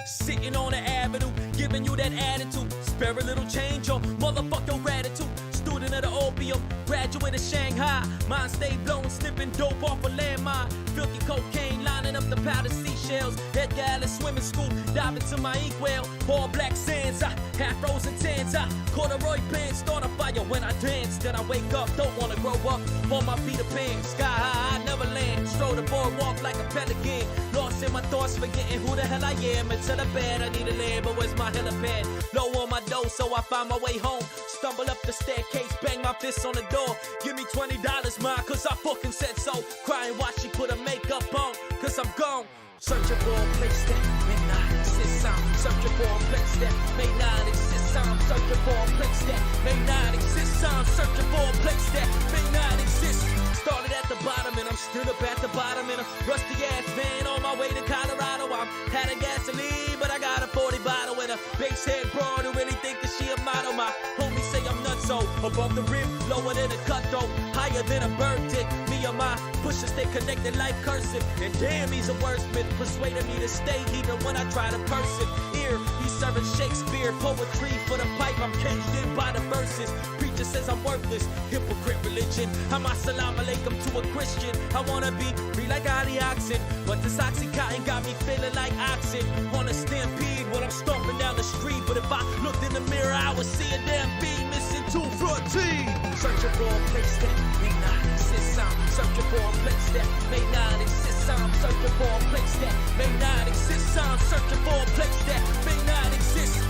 Sitting on the avenue, giving you that attitude. Spare a little change or motherfuck your gratitude. Student of the opium, graduate of Shanghai. Mind stay blown, sniffing dope off a landmine. Filthy cocaine lining up the powdered seashells. Edgar Allan swimming school, dive into my inkwell. All black sands, half frozen tans. Corduroy pants, start a fire when I dance. Then I wake up, don't wanna grow up. On my Peter Pan, sky high, I never land. Stroll the boardwalk like a pelican. Lost in my thoughts, forgetting who the hell I am. Until the bed, I need a land, but where's my helipad? Low on my dough, so I find my way home. Stumble up the staircase, bang my fist on the door. Give me $20, ma, cause I fucking said so. Crying while she put her makeup on, cause I'm gone. Searching for a place that may not exist. I'm searching for a place that may not exist. I'm searching for a place that may not exist. I'm searching for a place that may not exist. Started at the bottom and I'm still up at the bottom in a rusty ass van on my way to Colorado. I'm had a gasoline, but I got a 40 bottle and a bass head broad who really think that she a model. My homies say I'm nuts, so above the rim, lower than a cutthroat, higher than a bird dick. Me and my pusher stay connected like cursive, and damn, he's a wordsmith, persuaded me to stay even when I try to curse it. Here, he's serving Shakespeare poetry for the pipe. I'm caged in by the verses. Preacher says I'm worthless, hypocrite religion. I'm assalamu alaikum to a Christian. I wanna be free like Ali Oxen, but this Oxycontin got me feeling like oxen on a stampede when I'm stomping down the street. But if I looked in the mirror, I would see a damn bee missing 2 front teeth. Searching for a place that may not exist. I'm searching for a place that may not exist. I'm searching for a place that may not exist. I'm searching for a place that may not exist.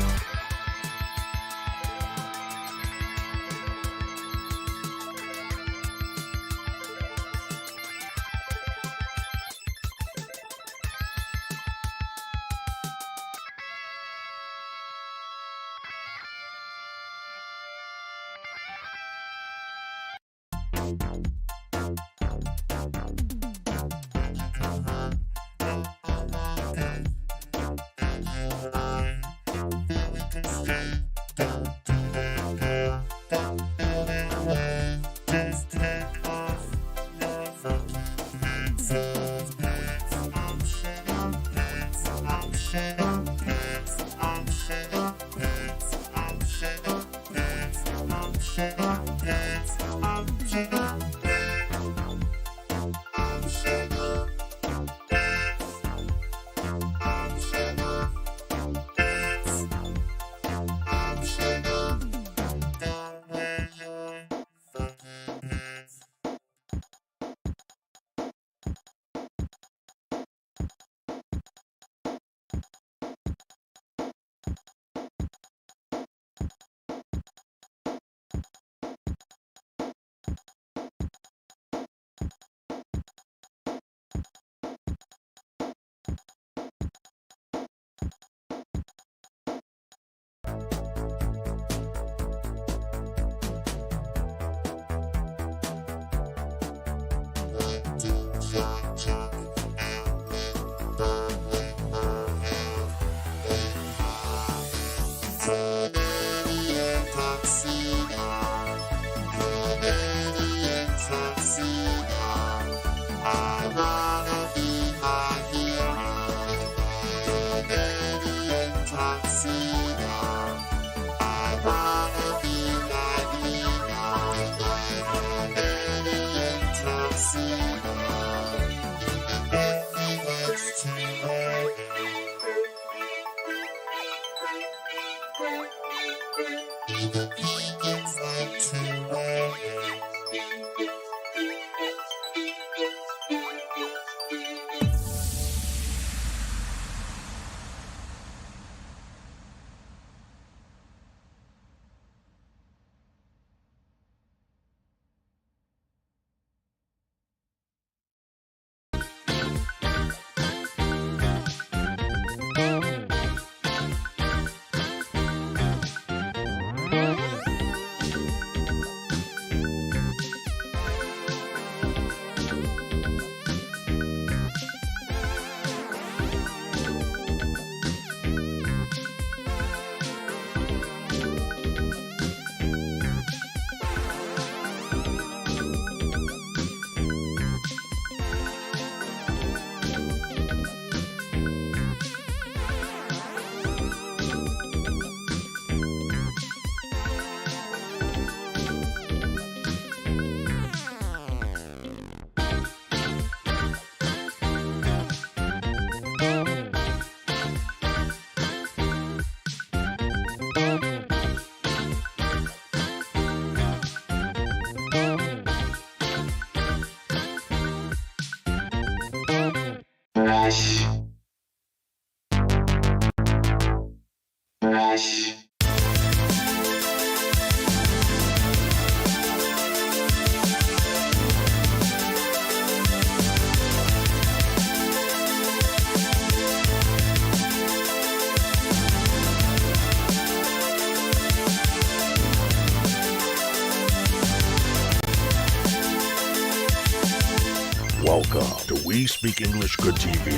Welcome to We Speak English Good TV.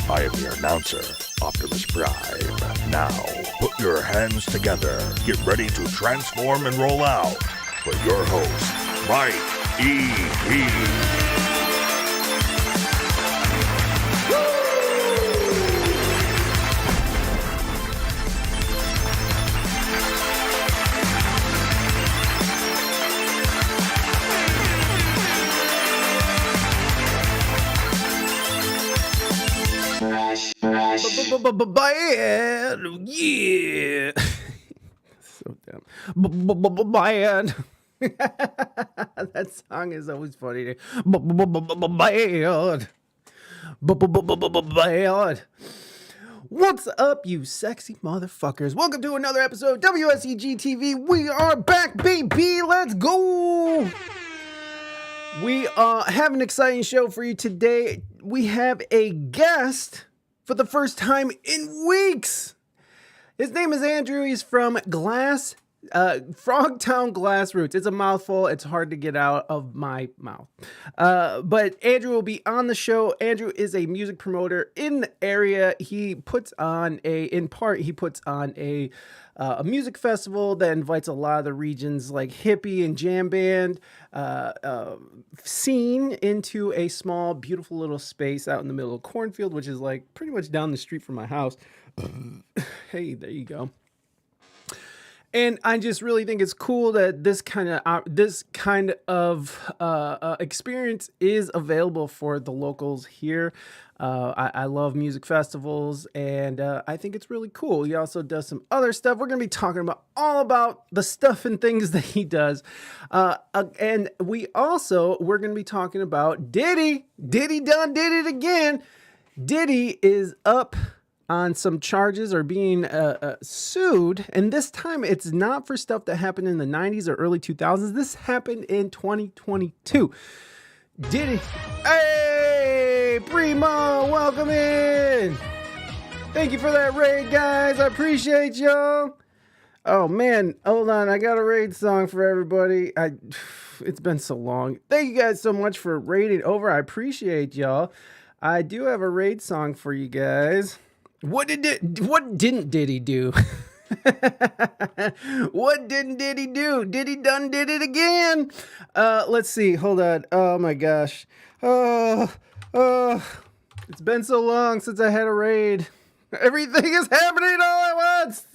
I am your announcer, Optimus Prime. Now, put your hands together. Get ready to transform and roll out for your host, Mike E. Bad, yeah. So damn bad. That song is always funny. Bad. Bad. What's up, you sexy motherfuckers? Welcome to another episode of WSEG TV. We are back, baby. Let's go. We have an exciting show for you today. We have a guest for the first time in weeks. His name is Andrew. He's from Frogtown Glassroots. It's a mouthful. It's hard to get out of my mouth. But Andrew will be on the show. Andrew is a music promoter in the area. He puts on a music festival that invites a lot of the region's like hippie and jam band scene into a small, beautiful little space out in the middle of a cornfield, which is like pretty much down the street from my house. Hey, there you go. And I just really think it's cool that this kind of experience is available for the locals here. I love music festivals, and I think it's really cool. He also does some other stuff. We're going to be talking all about the stuff and things that he does. And we're going to be talking about Diddy. Diddy done did it again. Diddy is up on some charges or being sued, and this time it's not for stuff that happened in the 90s or early 2000s. This happened in 2022. Diddy, hey, Primo, welcome in. Thank you for that raid, guys. I appreciate y'all. Oh man, hold on, I got a raid song for everybody. It's been so long. Thank you guys so much for raiding over. I appreciate y'all. I do have a raid song for you guys. What didn't Diddy do? What didn't Diddy do? Diddy done did it again. Let's see. Hold on. Oh my gosh. It's been so long since I had a raid. Everything is happening all at once.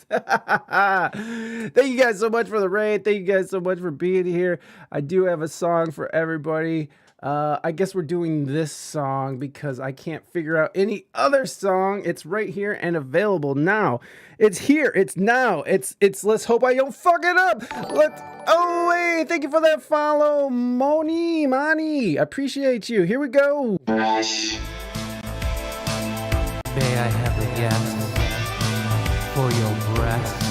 Thank you guys so much for the raid. Thank you guys so much for being here. I do have a song for everybody. I guess we're doing this song because I can't figure out any other song. It's right here and available now. It's here. It's now. It's let's hope I don't fuck it up. Oh, hey, thank you for that follow, Mani. Appreciate you. Here we go. May I have a yes for your breath?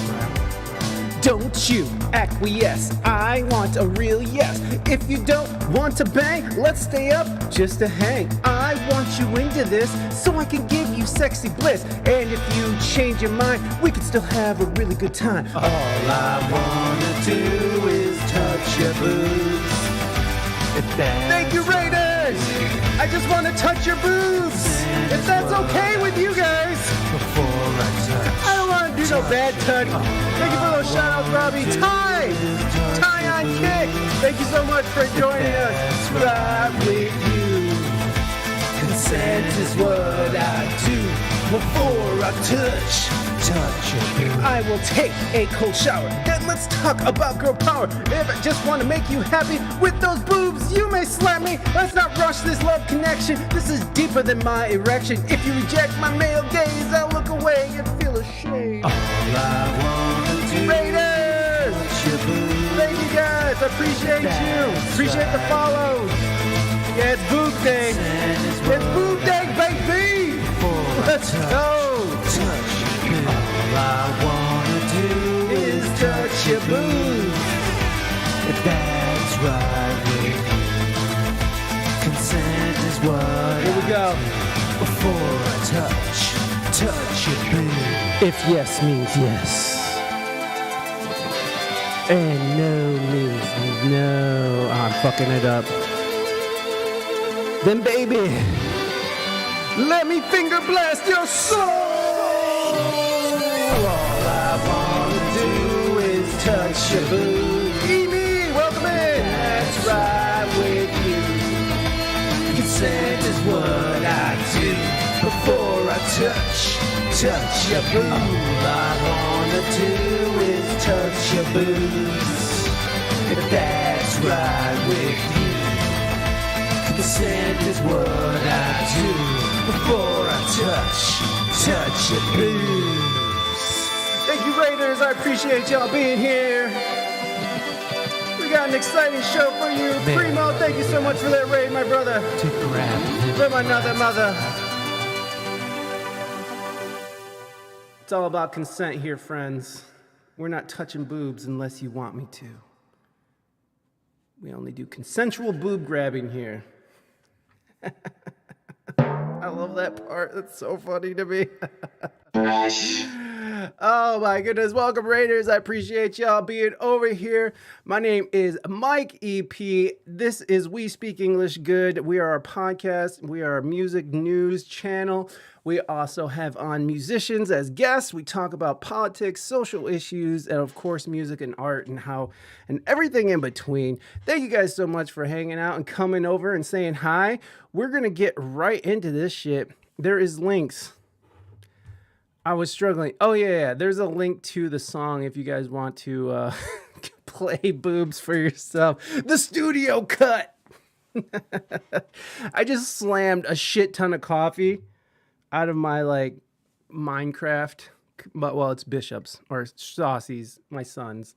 Don't you acquiesce, I want a real yes. If you don't want to bang, let's stay up just to hang. I want you into this so I can give you sexy bliss. And if you change your mind, we can still have a really good time. All I wanna do is touch your boobs. Thank you, Raiders! I just want to touch your boobs. If that's okay with you guys. Before I touch, I don't want to do no bad touch. Thank you for those shout outs, Robbie. Ty on kick. Thank you so much for joining us. Ride with you. Consent is what I do before I touch you. I will take a cold shower. Then let's talk about girl power. If I just want to make you happy with those boobs, you may slap me. Let's not rush this love connection. This is deeper than my erection. If you reject my male gaze, I'll look away and feel ashamed. All I want to do Raiders! Thank you guys. I appreciate you. Appreciate the follows. Yeah, it's boob day. It's boob day, baby. Let's go. touch your boob. All I wanna do Is touch your boobs. if that's right with you. Consent is what Here we go. before I touch your boob. If yes means yes. And no means no. Oh, I'm fucking it up. Then baby, let me finger blast your soul. All I wanna do is touch your boob. Amy, welcome in. That's right with you. Consent is what I do before I touch your boob. All I wanna do is touch your boobs. If that's right with you. Consent is what I do before I touch your boobs. Thank you, Raiders. I appreciate y'all being here. We got an exciting show for you. Man. Primo, thank you so much for that raid, my brother. To grab him. From another mother. It's all about consent here, friends. We're not touching boobs unless you want me to. We only do consensual boob grabbing here. I love that part. That's so funny to me. Oh my goodness. Welcome, Raiders. I appreciate y'all being over here. My name is Mike EP. This is We Speak English Good. We are a podcast. We are a music news channel. We also have on musicians as guests. We talk about politics, social issues, and of course, music and art and how and everything in between. Thank you guys so much for hanging out and coming over and saying hi. We're going to get right into this shit. There is links. I was struggling. Oh, yeah. There's a link to the song if you guys want to play boobs for yourself. The studio cut. I just slammed a shit ton of coffee out of my Minecraft, but well, it's Bishop's or Saucy's, my son's.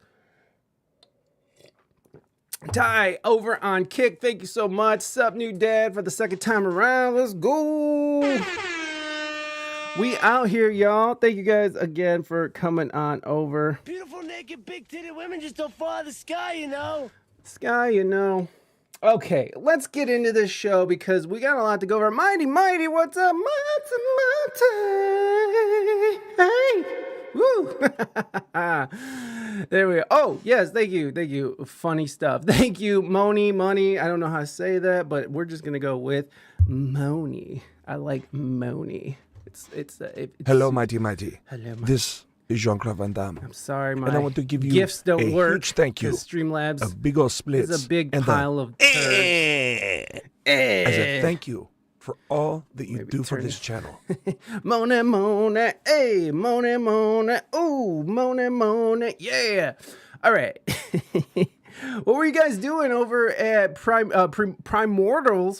Ty over on Kick, thank you so much. Sup, new dad, for the second time around. Let's go. We out here, y'all. Thank you guys again for coming on over. Beautiful, naked, big-titted women just don't fall out of the sky, you know? Sky, you know. Okay, let's get into this show because we got a lot to go over. Mighty, what's up? Hey, woo. There we go. Oh, yes, thank you. Funny stuff. Thank you, Money. I don't know how to say that, but we're just gonna go with Moni. I like Moni. It's Hello, mighty. Hello, mighty. This is Jean-Claude Van Damme. I'm sorry, my And I want to give you gifts don't a work. huge thank you. 'Cause Streamlabs A big old split. is a big pile of turds. As a thank you for all that you Maybe do for turn this it. channel. Mona, hey, Mona, ooh, Mona, yeah. All right. What were you guys doing over at Primordial?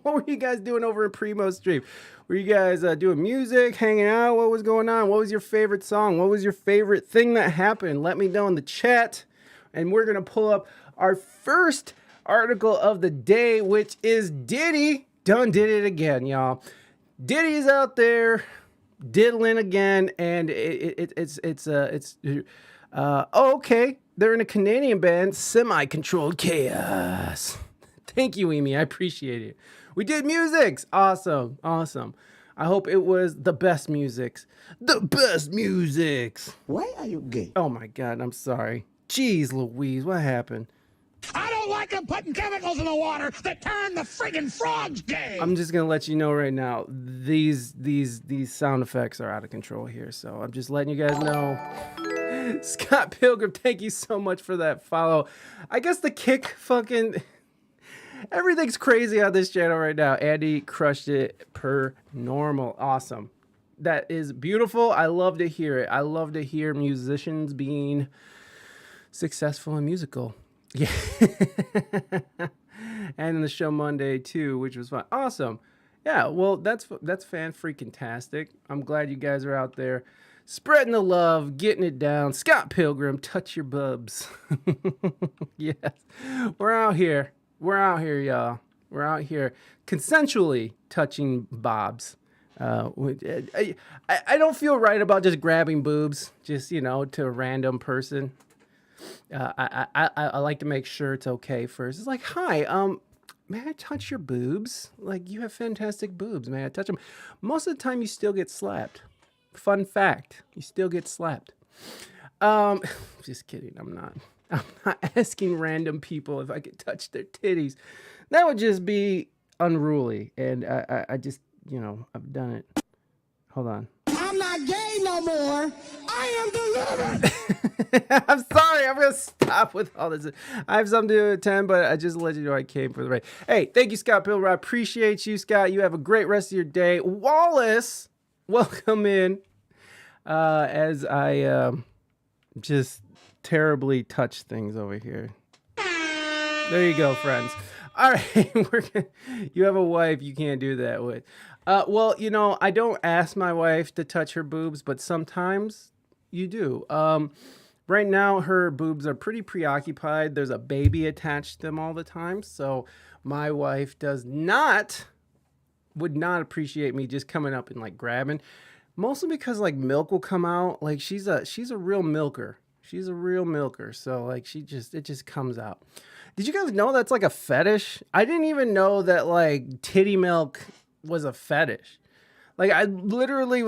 What were you guys doing over in Primo's stream? Were you guys doing music, hanging out? What was going on? What was your favorite song? What was your favorite thing that happened? Let me know in the chat. And we're going to pull up our first article of the day, which is Diddy. Done did it again, y'all. Diddy's out there diddling again, and okay. They're in a Canadian band, Semi-Controlled Chaos. Thank you, Amy. I appreciate it. We did musics. Awesome. I hope it was the best musics. The best musics. Why are you gay? Oh my God, I'm sorry. Jeez Louise, what happened? I don't like them putting chemicals in the water that turn the friggin' frogs gay. I'm just gonna let you know right now, these sound effects are out of control here. So I'm just letting you guys know. Scott Pilgrim, thank you so much for that follow. I guess the kick fucking everything's crazy on this channel right now. Andy crushed it per normal. Awesome. That is beautiful. I love to hear it. I love to hear musicians being successful and musical. Yeah. And the show Monday too, which was fun. Awesome. Yeah, well, that's fan freaking tastic. I'm glad you guys are out there spreading the love, getting it down. Scott Pilgrim, touch your bubs. Yes. We're out here. We're out here, y'all. We're out here consensually touching bobs. I don't feel right about just grabbing boobs, just to a random person. I like to make sure it's okay first. It's like, hi, may I touch your boobs? Like, you have fantastic boobs. May I touch them? Most of the time, you still get slapped. Fun fact: you still get slapped. Just kidding. I'm not asking random people if I could touch their titties. That would just be unruly, and I just I've done it. Hold on. I'm not gay no more. I am delivered. I'm sorry. I'm gonna stop with all this. I have something to attend, but I just let you know I came for the raid. Hey, thank you, Scott Pilgrim. I appreciate you, Scott. You have a great rest of your day. Wallace, welcome in. As I just terribly touch things over here. There you go, friends. All right, you have a wife you can't do that with. Well, I don't ask my wife to touch her boobs, but sometimes you do. Right now, her boobs are pretty preoccupied. There's a baby attached to them all the time. So my wife would not appreciate me just coming up and like grabbing. Mostly because like milk will come out. Like she's a real milker. She's a real milker. So like it just comes out. Did you guys know that's like a fetish? I didn't even know that like titty milk was a fetish. Like I literally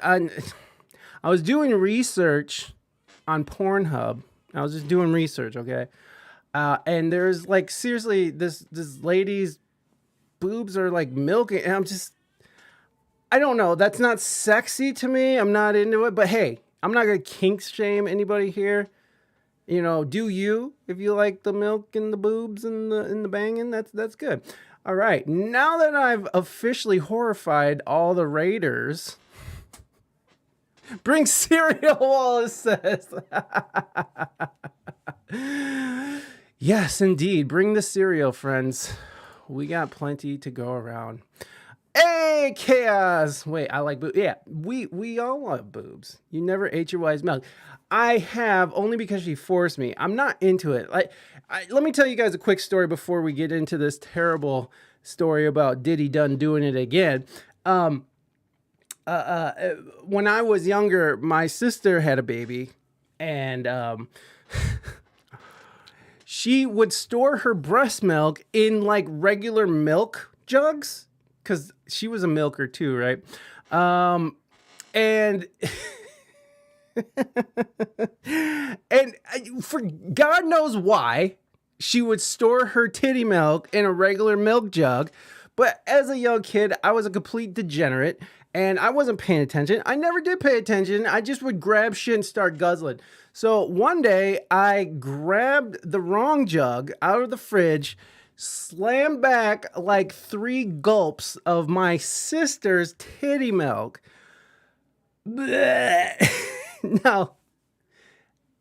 I was doing research on Pornhub. I was just doing research, okay? And there's like seriously this lady's boobs are like milking, and I don't know. That's not sexy to me. I'm not into it. But hey, I'm not gonna kink shame anybody here. Do you? If you like the milk and the boobs and the banging, that's good. All right. Now that I've officially horrified all the raiders, bring cereal, Wallace says. Yes, indeed. Bring the cereal, friends. We got plenty to go around. Hey, Chaos! Wait, I like boobs. Yeah, we all love boobs. You never ate your wife's milk. I have, only because she forced me. I'm not into it. Let me tell you guys a quick story before we get into this terrible story about Diddy done doing it again. When I was younger, my sister had a baby, and she would store her breast milk in like regular milk jugs. Because she was a milker too, right? And for God knows why, she would store her titty milk in a regular milk jug. But as a young kid, I was a complete degenerate, and I wasn't paying attention. I never did pay attention. I just would grab shit and start guzzling. So one day, I grabbed the wrong jug out of the fridge, slammed back like 3 gulps of my sister's titty milk. Now,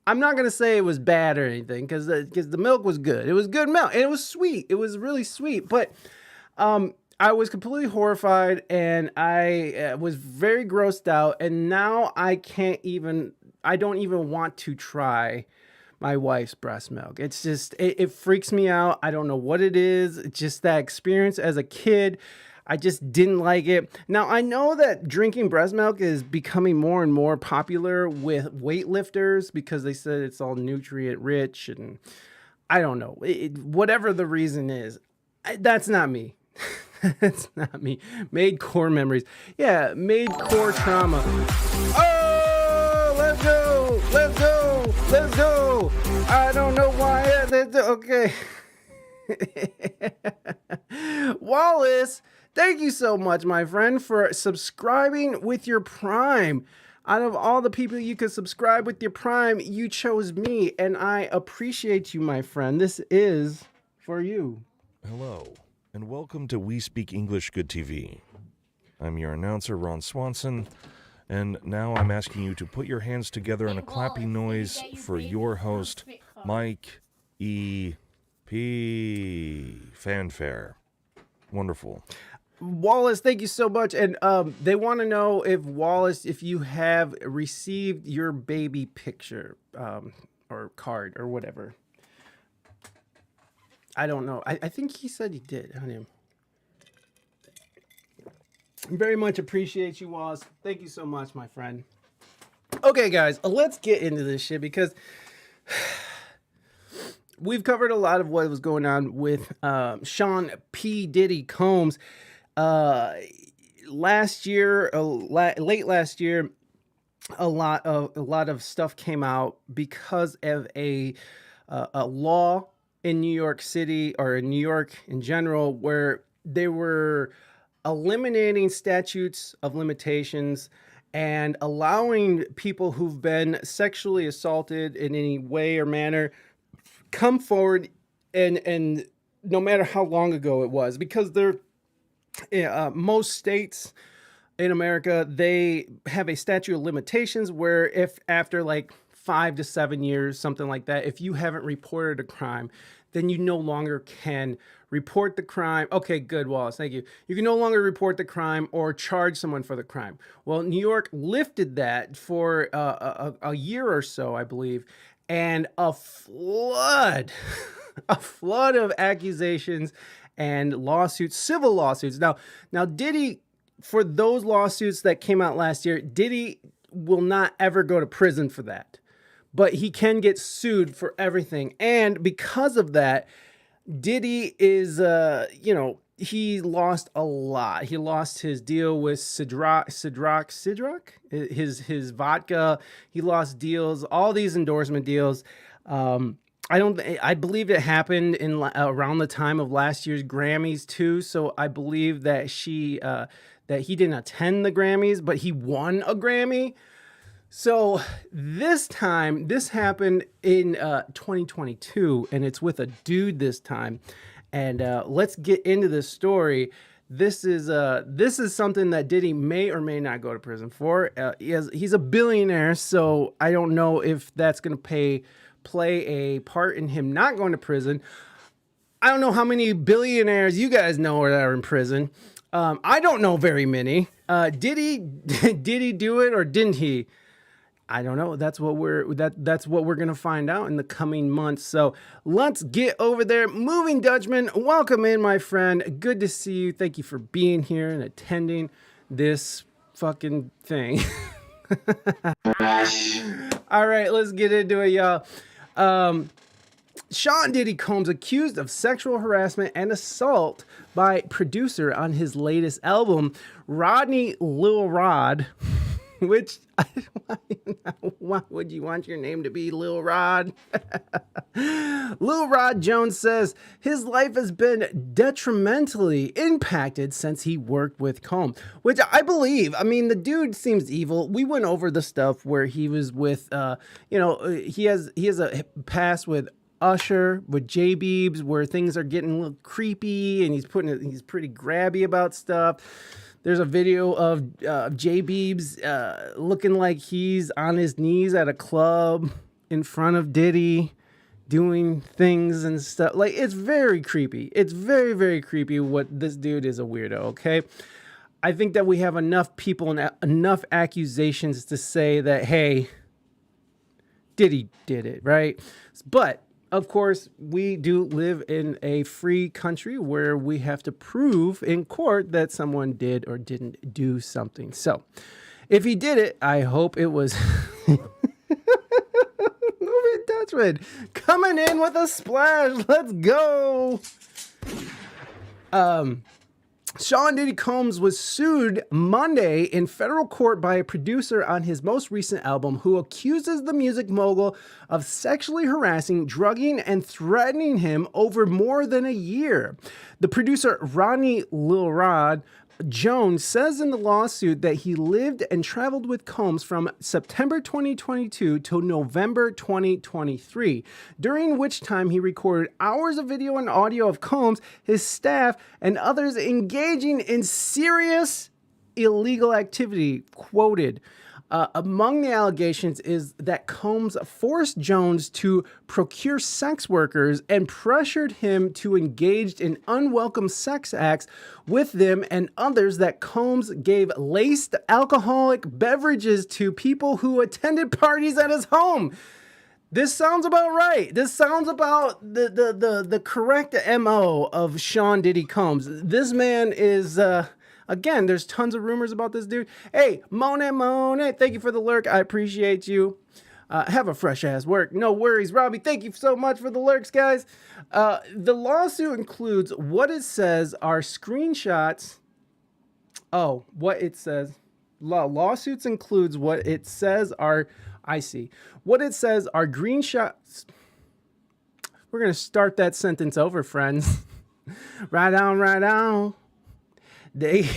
I'm not going to say it was bad or anything because the milk was good. It was good milk and it was sweet. It was really sweet. But I was completely horrified and I was very grossed out. And now I don't even want to try my wife's breast milk. It's just, it freaks me out. I don't know what it is. It's just that experience as a kid. I just didn't like it. Now, I know that drinking breast milk is becoming more and more popular with weightlifters because they said it's all nutrient rich, and I don't know. Whatever the reason is, that's not me. That's not me. Made core memories. Yeah, made core trauma. Oh, let's go. Let's go. Let's go. I don't know why. Okay. Wallace, thank you so much, my friend, for subscribing with your Prime. Out of all the people you could subscribe with your Prime, you chose me, and I appreciate you, my friend. This is for you. Hello, and welcome to We Speak English Good TV. I'm your announcer, Ron Swanson, and now I'm asking you to put your hands together in a clapping noise for your host, Mike E. P. Fanfare. Wonderful. Wallace, thank you so much. And they want to know if you have received your baby picture or card or whatever. I don't know. I think he said he did. Very much appreciate you, Waz. Thank you so much, my friend. Okay, guys, let's get into this shit because we've covered a lot of what was going on with Sean P. Diddy Combs. Last year, late last year, a lot of stuff came out because of a law in New York City, or in New York in general, where they were eliminating statutes of limitations and allowing people who've been sexually assaulted in any way or manner come forward, and no matter how long ago it was, because most states in America, they have a statute of limitations where if after like 5 to 7 years, something like that, if you haven't reported a crime, then you no longer can report the crime. Okay, good, Wallace, thank you. You can no longer report the crime or charge someone for the crime. Well, New York lifted that for a year or so, I believe, and a flood of accusations and lawsuits, civil lawsuits. Now Diddy, for those lawsuits that came out last year, Diddy will not ever go to prison for that, but he can get sued for everything. And because of that, Diddy is, he lost a lot. He lost his deal with Sidrock, his vodka. He lost deals, all these endorsement deals. I believe it happened in around the time of last year's Grammys too. So I believe that that he didn't attend the Grammys, but he won a Grammy. So this time, this happened in 2022, and it's with a dude this time. And let's get into this story. This is something that Diddy may or may not go to prison for. He's a billionaire, so I don't know if that's going to play a part in him not going to prison. I don't know how many billionaires you guys know are in prison. I don't know very many. Did he do it or didn't he? I don't know. That's what we're gonna find out in the coming months. So let's get over there. Moving Dutchman, welcome in, my friend. Good to see you. Thank you for being here and attending this fucking thing. All right, let's get into it, y'all. Sean Diddy Combs accused of sexual harassment and assault by producer on his latest album, Rodney Lil Rod, which, why would you want your name to be Lil Rod? Lil Rod Jones says his life has been detrimentally impacted since he worked with Combs, which I believe. I mean, the dude seems evil. We went over the stuff where he was with, he has a past with Usher, with J Beebs, where things are getting a little creepy, and he's pretty grabby about stuff. There's a video of J Beebs looking like he's on his knees at a club in front of Diddy, doing things and stuff. Like, it's very creepy. It's very, very creepy. What this dude is a weirdo. Okay, I think that we have enough people and enough accusations to say that, hey, Diddy did it, right? But of course, we do live in a free country where we have to prove in court that someone did or didn't do something. So if he did it, I hope it was Moving Dutchman coming in with a splash. Let's go. Sean Diddy Combs was sued Monday in federal court by a producer on his most recent album who accuses the music mogul of sexually harassing, drugging, and threatening him over more than a year. The producer, Rodney Lil Rod Jones, says in the lawsuit that he lived and traveled with Combs from September 2022 to November 2023, during which time he recorded hours of video and audio of Combs, his staff, and others engaging in serious illegal activity. Quoted, among the allegations is that Combs forced Jones to procure sex workers and pressured him to engage in unwelcome sex acts with them, and others that Combs gave laced alcoholic beverages to people who attended parties at his home. This sounds about right. This sounds about the correct MO of Sean Diddy Combs. This man is, Again, there's tons of rumors about this dude. Hey, Monet, thank you for the lurk. I appreciate you. Have a fresh ass work. No worries, Robbie. Thank you so much for the lurks, guys. The lawsuit includes what it says are screenshots. Oh, what it says. Lawsuits includes what it says are. I see. What it says are green shots. We're gonna start that sentence over, friends. Right on. They,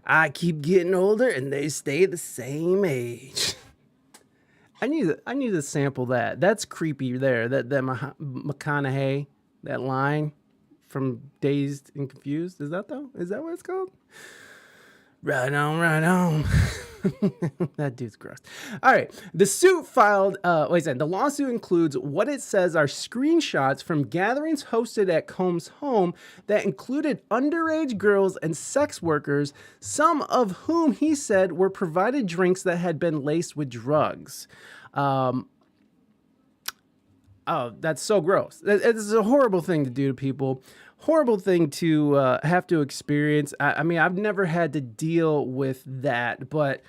I keep getting older and they stay the same age. I need to sample that. That's creepy there. That McConaughey, that line from Dazed and Confused. Is that though? Is that what it's called? Right on. That dude's gross. All right. The suit filed, the lawsuit includes what it says are screenshots from gatherings hosted at Combs' home that included underage girls and sex workers, some of whom he said were provided drinks that had been laced with drugs. Oh, that's so gross. It's a horrible thing to do to people. Horrible thing to have to experience. I mean, I've never had to deal with that, but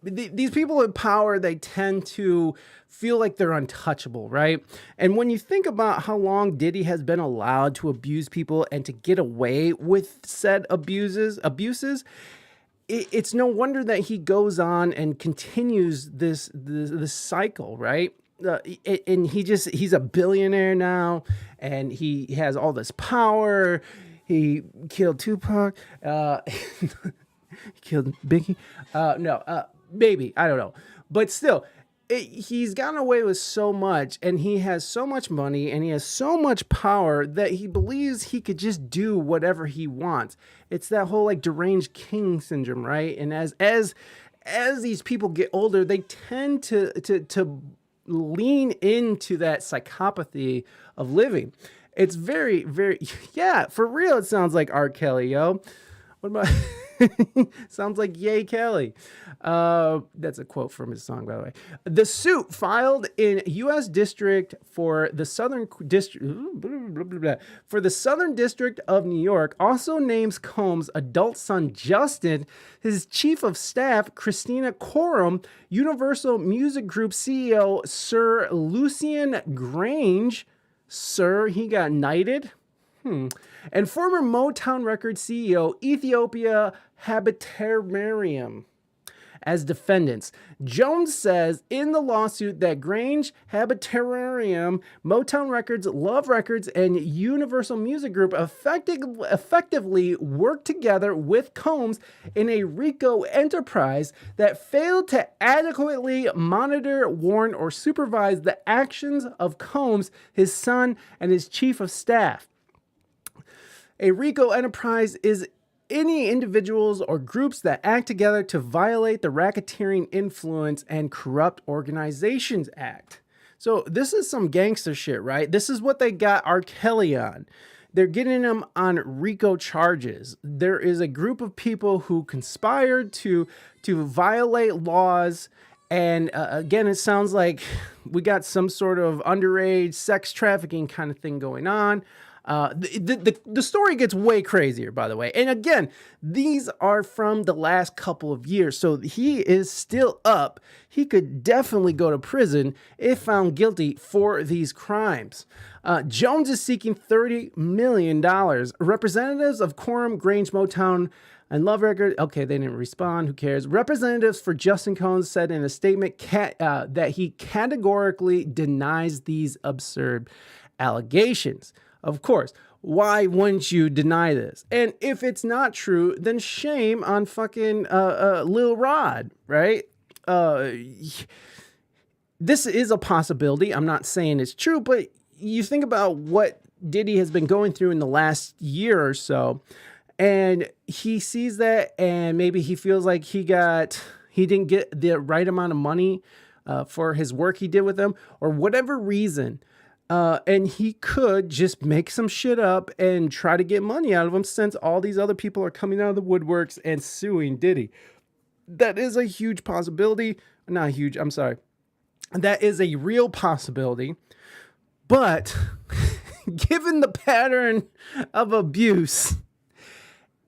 these people in power, they tend to feel like they're untouchable, right? And when you think about how long Diddy has been allowed to abuse people and to get away with said abuses, it's no wonder that he goes on and continues this cycle, right? And he's a billionaire now, and he has all this power. He killed Tupac. He killed Biggie. Maybe, I don't know. But still, he's gotten away with so much, and he has so much money, and he has so much power that he believes he could just do whatever he wants. It's that whole like deranged king syndrome, right? And as these people get older, they tend to lean into that psychopathy of living. It's very, very, yeah, for real. It sounds like R. Kelly, yo. What about, sounds like Yay Kelly. That's a quote from his song, by the way. The suit filed in U.S. District for the Southern District, for the Southern District of New York also names Combs' adult son, Justin, his chief of staff, Christina Coram, Universal Music Group CEO, Sir Lucian Grange. Sir, he got knighted. And former Motown Records CEO, Ethiopia Habtemariam, as defendants. Jones says in the lawsuit that Grange, Habtemariam, Motown Records, Love Records, and Universal Music Group effectively worked together with Combs in a RICO enterprise that failed to adequately monitor, warn, or supervise the actions of Combs, his son, and his chief of staff. A RICO enterprise is any individuals or groups that act together to violate the Racketeering Influence and Corrupt Organizations Act. So this is some gangster shit, right? This is what they got R. Kelly on. They're getting him on RICO charges. There is a group of people who conspired to violate laws. And again, it sounds like we got some sort of underage sex trafficking kind of thing going on. The story gets way crazier, by the way. And again, these are from the last couple of years. So he is still up. He could definitely go to prison if found guilty for these crimes. Jones is seeking $30 million. Representatives of Coram, Grange, Motown, and Love Record. Okay, they didn't respond. Who cares? Representatives for Justin Combs said in a statement that he categorically denies these absurd allegations. Of course, why wouldn't you deny this? And if it's not true, then shame on fucking Lil Rod, right? This is a possibility. I'm not saying it's true, but you think about what Diddy has been going through in the last year or so, and he sees that, and maybe he feels like he didn't get the right amount of money for his work he did with them, or whatever reason. And he could just make some shit up and try to get money out of him, since all these other people are coming out of the woodworks and suing Diddy. That is a huge possibility. Not huge, I'm sorry. That is a real possibility. But given the pattern of abuse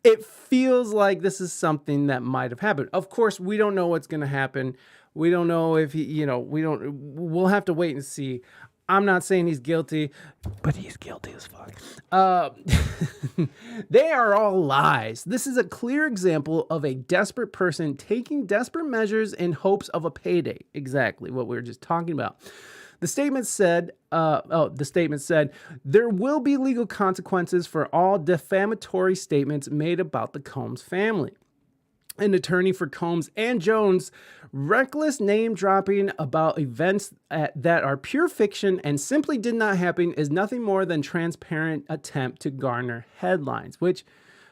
it feels like this is something that might have happened. Of course, we don't know what's going to happen. We don't know if we'll have to wait and see. I'm not saying he's guilty, but he's guilty as fuck. They are all lies. This is a clear example of a desperate person taking desperate measures in hopes of a payday. Exactly what we were just talking about. The statement said, there will be legal consequences for all defamatory statements made about the Combs family. An attorney for Combs and Jones, reckless name dropping about events that are pure fiction and simply did not happen is nothing more than transparent attempt to garner headlines, which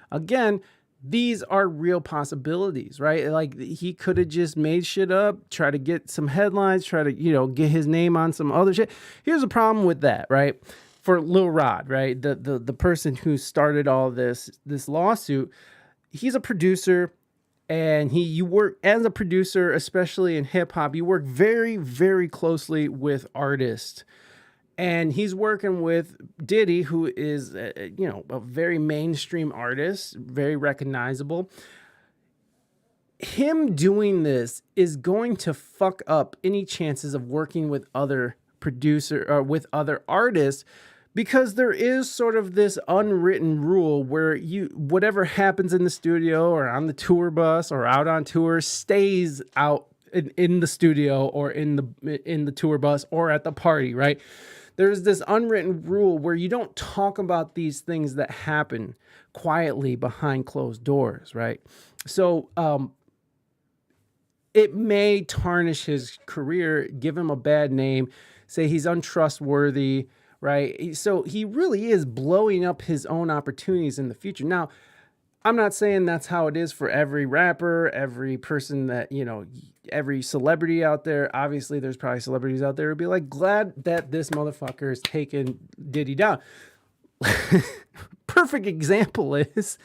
again, these are real possibilities, right? Like he could have just made shit up, try to get some headlines, try to, get his name on some other shit. Here's the problem with that, right? For Lil Rod, right? The person who started all this lawsuit, he's a producer. And you work as a producer, especially in hip hop, you work very, very closely with artists. And he's working with Diddy, who is, a very mainstream artist, very recognizable. Him doing this is going to fuck up any chances of working with other with other artists, because there is sort of this unwritten rule where whatever happens in the studio or on the tour bus or out on tour stays out in the studio or in the tour bus or at the party, right? There's this unwritten rule where you don't talk about these things that happen quietly behind closed doors, right? So it may tarnish his career, give him a bad name, say he's untrustworthy, right? So he really is blowing up his own opportunities in the future. Now, I'm not saying that's how it is for every rapper, every person that, every celebrity out there. Obviously, there's probably celebrities out there who'd be like, glad that this motherfucker is taking Diddy down. Perfect example is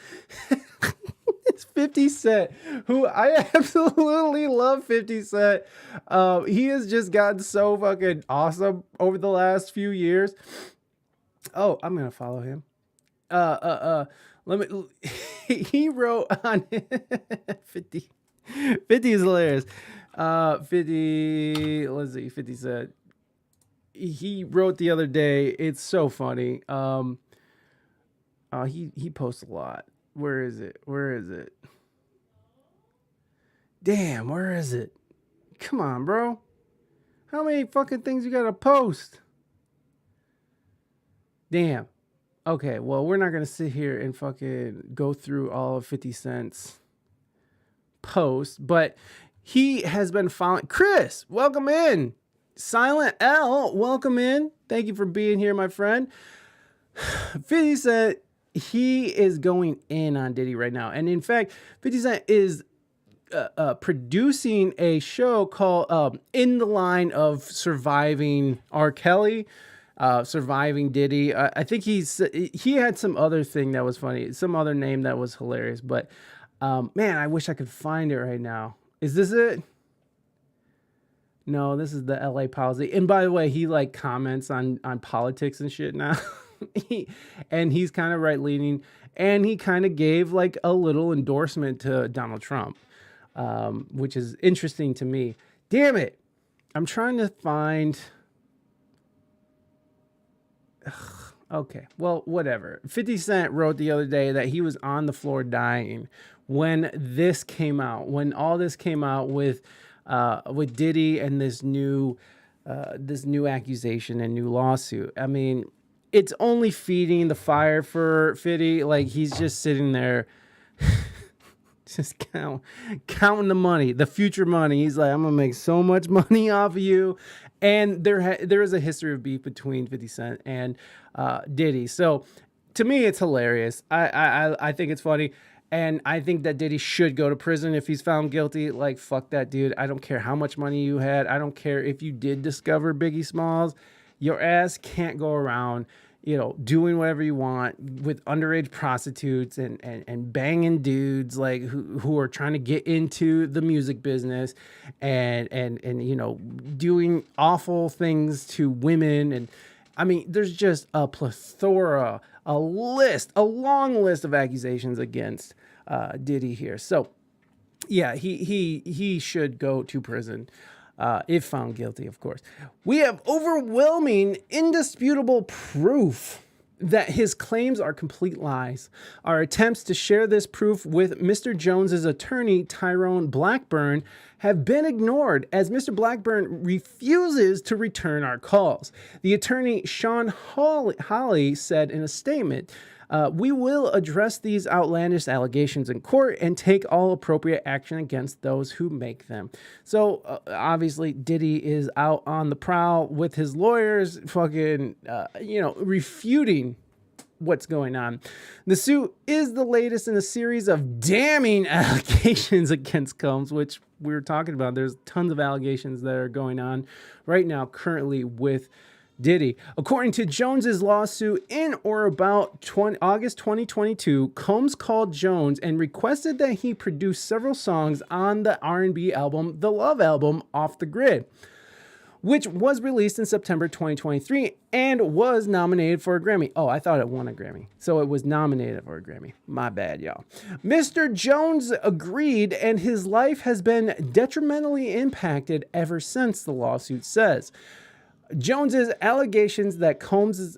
it's 50 Cent, who I absolutely love 50 Cent. He has just gotten so fucking awesome over the last few years. Oh, I'm going to follow him. He wrote on 50 is hilarious. 50, let's see, 50 Cent. He wrote the other day, it's so funny. He posts a lot. Where is it? Damn, where is it? Come on, bro. How many fucking things you gotta post? Damn. Okay, well, we're not gonna sit here and fucking go through all of 50 Cent's posts, but he has been following. Chris, welcome in. Silent L, welcome in. Thank you for being here, my friend. 50 Cent, he is going in on Diddy right now. And in fact, 50 Cent is producing a show called In the Line of Surviving R. Kelly, Surviving Diddy. I think he had some other thing that was funny, some other name that was hilarious. But man, I wish I could find it right now. Is this it? No, this is the LA policy. And by the way, he like comments on politics and shit now. And he's kind of right leaning, and he kind of gave like a little endorsement to Donald Trump, which is interesting to me. Damn it. I'm trying to find. Okay, well, whatever. 50 Cent wrote the other day that he was on the floor dying when this came out, when all this came out with Diddy and this new accusation and new lawsuit. I mean, it's only feeding the fire for 50. Like, he's just sitting there just counting the money, the future money. He's like, I'm gonna make so much money off of you. And there is a history of beef between 50 Cent and Diddy. So to me, it's hilarious. I think it's funny. And I think that Diddy should go to prison if he's found guilty. Like, fuck that dude. I don't care how much money you had. I don't care if you did discover Biggie Smalls. Your ass can't go around, doing whatever you want with underage prostitutes and banging dudes like who are trying to get into the music business and doing awful things to women. And I mean, there's just a plethora a long list of accusations against Diddy here. So, yeah, he should go to prison if found guilty, of course. We have overwhelming, indisputable proof that his claims are complete lies. Our attempts to share this proof with Mr. Jones's attorney, Tyrone Blackburn, have been ignored as Mr. Blackburn refuses to return our calls. The attorney, Sean Hawley, said in a statement, we will address these outlandish allegations in court and take all appropriate action against those who make them. So obviously Diddy is out on the prowl with his lawyers, fucking, refuting what's going on. The suit is the latest in a series of damning allegations against Combs, which we were talking about. There's tons of allegations that are going on right now currently with Diddy. According to Jones's lawsuit, in or about August 2022, Combs called Jones and requested that he produce several songs on the R&B album, The Love Album, Off the Grid, which was released in September 2023 and was nominated for a Grammy. Oh, I thought it won a Grammy. So it was nominated for a Grammy. My bad, y'all. Mr. Jones agreed, and his life has been detrimentally impacted ever since, the lawsuit says. Jones's allegations that Combs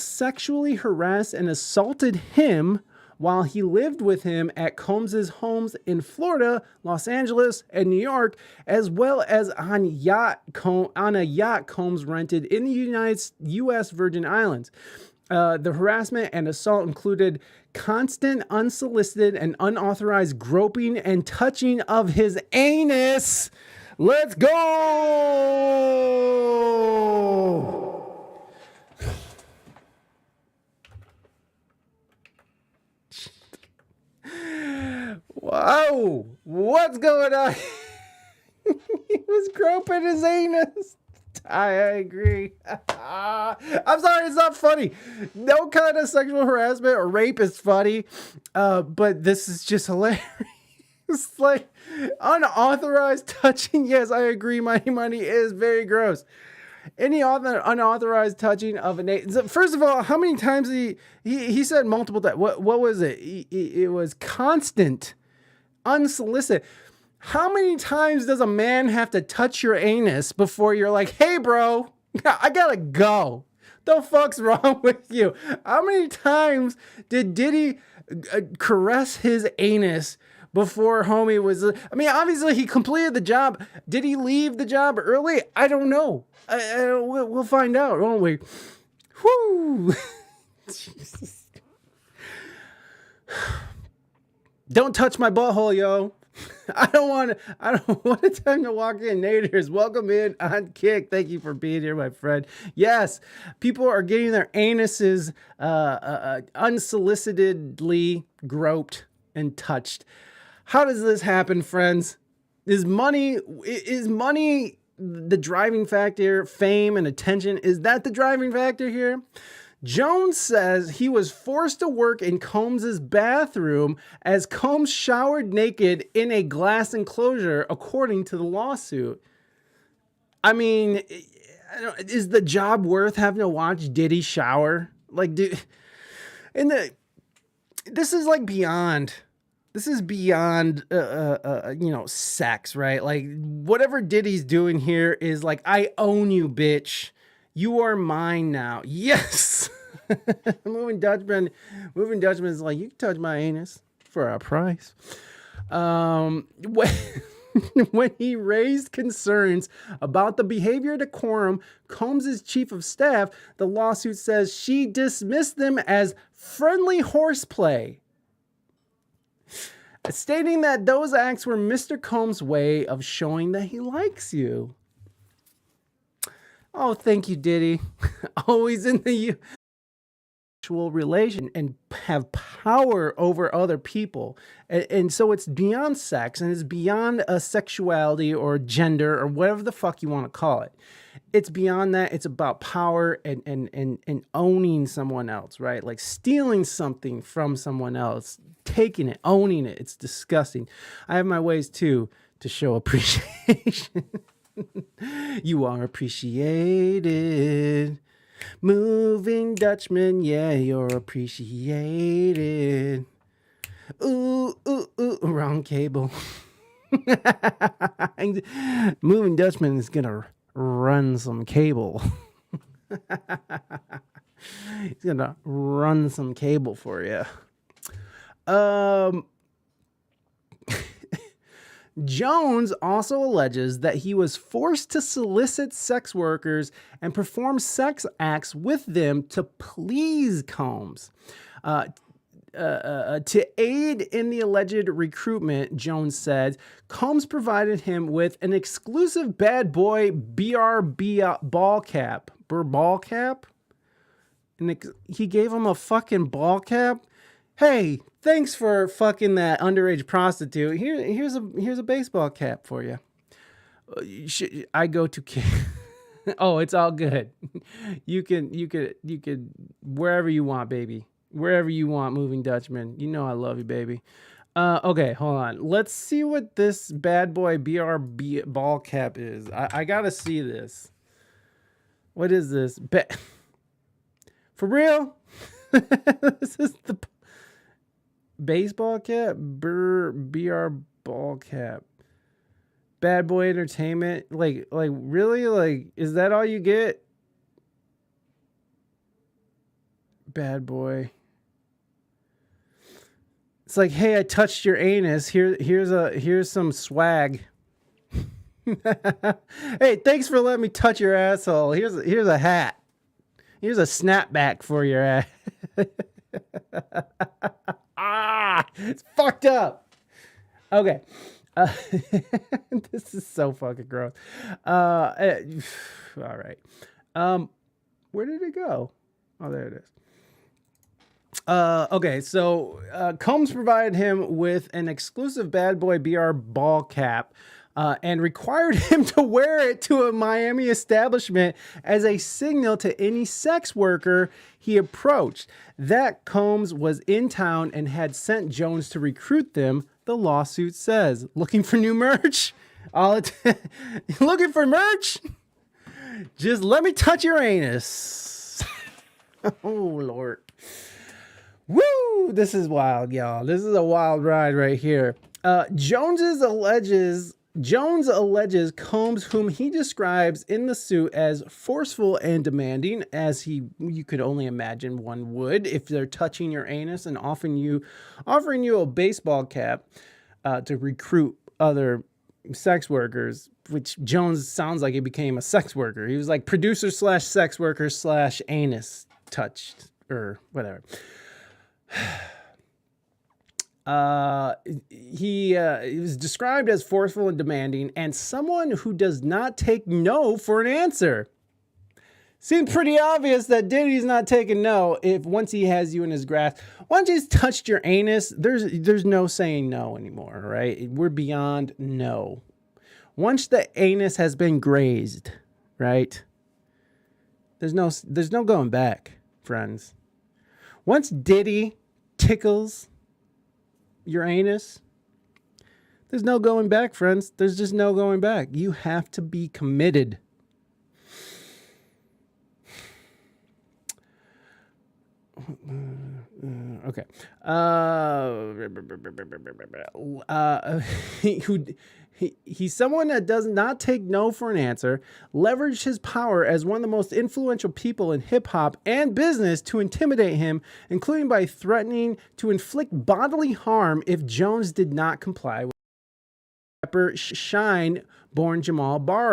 sexually harassed and assaulted him while he lived with him at Combs's homes in Florida, Los Angeles, and New York, as well as on a yacht Combs rented in the U.S. Virgin Islands. The harassment and assault included constant, unsolicited, and unauthorized groping and touching of his anus. Let's go! Whoa! What's going on? He was groping his anus. I agree. I'm sorry, it's not funny. No kind of sexual harassment or rape is funny, but this is just hilarious. It's like unauthorized touching. Yes, I agree. Money is very gross. Any unauthorized touching of an anus. First of all, how many times he said multiple times? What was it? It was constant, unsolicited. How many times does a man have to touch your anus before you're like, hey, bro, I gotta go? The fuck's wrong with you? How many times did Diddy caress his anus before homie was... I mean, obviously he completed the job. Did he leave the job early? I don't know. We'll find out, won't we? Whoo! Jesus. Don't touch my butthole, yo. I don't want a time to walk in. Naders, welcome in on Kick. Thank you for being here, my friend. Yes, people are getting their anuses unsolicitedly groped and touched. How does this happen, friends? Is money the driving factor? Fame and attention, is that the driving factor here? Jones says he was forced to work in Combs's bathroom as Combs showered naked in a glass enclosure, according to the lawsuit. I mean, is the job worth having to watch Diddy shower? Like, dude, this is like beyond. This is beyond, sex, right? Like, whatever Diddy's doing here is like, I own you, bitch. You are mine now. Yes. Moving Dutchman is like, you can touch my anus for a price. When he raised concerns about the behavior decorum, Combs's chief of staff, the lawsuit says she dismissed them as friendly horseplay, stating that those acts were Mr. Combs' way of showing that he likes you. Oh, thank you, Diddy. Always in the sexual relation and have power over other people. And so it's beyond sex and it's beyond a sexuality or gender or whatever the fuck you want to call it. It's beyond that. It's about power and owning someone else, right? Like stealing something from someone else, taking it, owning it. It's disgusting. I have my ways too to show appreciation. You are appreciated. Moving Dutchman, yeah, you're appreciated. Ooh, ooh, ooh, wrong cable. Moving Dutchman is gonna run some cable. He's gonna run some cable for you. Jones also alleges that he was forced to solicit sex workers and perform sex acts with them to please Combs. To aid in the alleged recruitment, Jones said, Combs provided him with an exclusive bad boy BRB ball cap. Ball cap? And he gave him a fucking ball cap? Hey, thanks for fucking that underage prostitute. Here's a baseball cap for you. I go to Oh, it's all good. You can wherever you want, baby. Wherever you want, Moving Dutchman. You know I love you, baby. Okay, hold on. Let's see what this bad boy BRB ball cap is. I gotta see this. What is this? For real? This is the baseball cap? BR ball cap. Bad Boy Entertainment. Like really? Like, is that all you get? Bad Boy. It's like, hey, I touched your anus. Here's some swag. Hey, thanks for letting me touch your asshole. Here's a hat. Here's a snapback for your ass. It's fucked up. Okay. This is so fucking gross. All right. Where did it go? Oh, there it is. Okay, so Combs provided him with an exclusive Bad Boy BR ball cap and required him to wear it to a Miami establishment as a signal to any sex worker he approached. That Combs was in town and had sent Jones to recruit them, the lawsuit says. Looking for new merch? Looking for merch? Just let me touch your anus. Oh, Lord. Woo! This is wild, y'all. This is a wild ride right here. Jones alleges Combs, whom he describes in the suit as forceful and demanding, as you could only imagine one would if they're touching your anus and offering you a baseball cap to recruit other sex workers, which Jones sounds like he became a sex worker. He was like producer / sex worker / anus touched or whatever. He was described as forceful and demanding and someone who does not take no for an answer. Seems pretty obvious that Diddy's not taking no if once he has you in his grasp. Once he's touched your anus, there's no saying no anymore, right? We're beyond no. Once the anus has been grazed, right? There's no going back, friends. Once Diddy tickles your anus, there's no going back, friends. There's just no going back. You have to be committed. Okay. He's someone that does not take no for an answer, leveraged his power as one of the most influential people in hip hop and business to intimidate him, including by threatening to inflict bodily harm if Jones did not comply with rapper Shine, born Jamal Barrow.